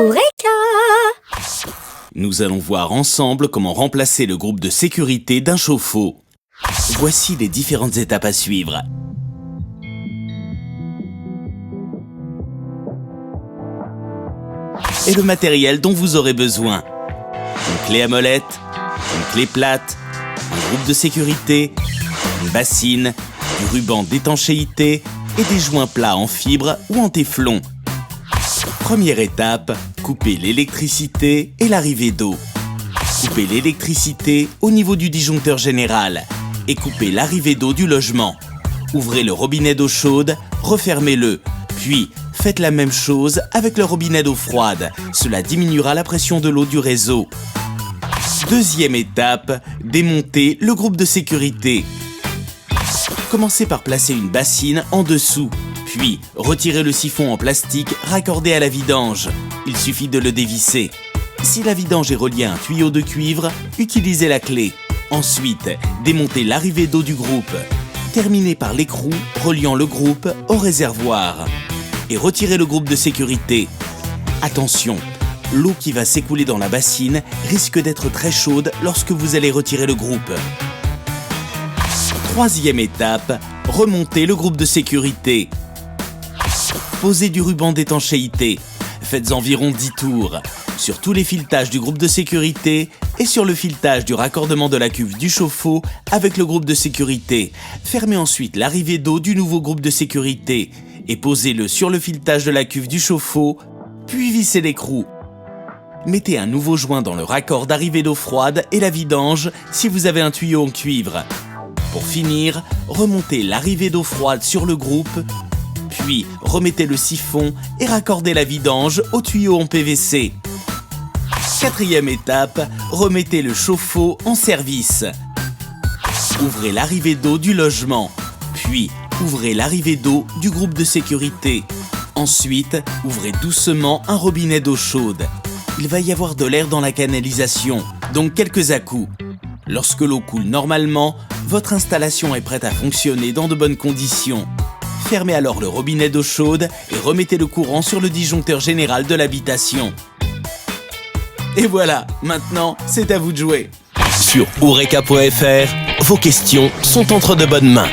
Eureka! Nous allons voir ensemble comment remplacer le groupe de sécurité d'un chauffe-eau. Voici les différentes étapes à suivre. Et le matériel dont vous aurez besoin. Une clé à molette, une clé plate, un groupe de sécurité, une bassine, du ruban d'étanchéité et des joints plats en fibre ou en téflon. Première étape, couper l'électricité et l'arrivée d'eau. Coupez l'électricité au niveau du disjoncteur général et coupez l'arrivée d'eau du logement. Ouvrez le robinet d'eau chaude, refermez-le, puis faites la même chose avec le robinet d'eau froide. Cela diminuera la pression de l'eau du réseau. Deuxième étape, démontez le groupe de sécurité. Commencez par placer une bassine en dessous, puis retirez le siphon en plastique raccordé à la vidange. Il suffit de le dévisser. Si la vidange est reliée à un tuyau de cuivre, utilisez la clé. Ensuite, démontez l'arrivée d'eau du groupe. Terminez par l'écrou reliant le groupe au réservoir. Et retirez le groupe de sécurité. Attention, l'eau qui va s'écouler dans la bassine risque d'être très chaude lorsque vous allez retirer le groupe. Troisième étape, remontez le groupe de sécurité. Posez du ruban d'étanchéité. Faites environ 10 tours sur tous les filetages du groupe de sécurité et sur le filetage du raccordement de la cuve du chauffe-eau avec le groupe de sécurité. Fermez ensuite l'arrivée d'eau du nouveau groupe de sécurité et posez-le sur le filetage de la cuve du chauffe-eau, puis vissez l'écrou. Mettez un nouveau joint dans le raccord d'arrivée d'eau froide et la vidange si vous avez un tuyau en cuivre. Pour finir, remontez l'arrivée d'eau froide sur le groupe, puis remettez le siphon et raccordez la vidange au tuyau en PVC. Quatrième étape, remettez le chauffe-eau en service. Ouvrez l'arrivée d'eau du logement, puis ouvrez l'arrivée d'eau du groupe de sécurité. Ensuite, ouvrez doucement un robinet d'eau chaude. Il va y avoir de l'air dans la canalisation, donc quelques à-coups. Lorsque l'eau coule normalement, votre installation est prête à fonctionner dans de bonnes conditions. Fermez alors le robinet d'eau chaude et remettez le courant sur le disjoncteur général de l'habitation. Et voilà, maintenant, c'est à vous de jouer. Sur Eureka.fr, vos questions sont entre de bonnes mains.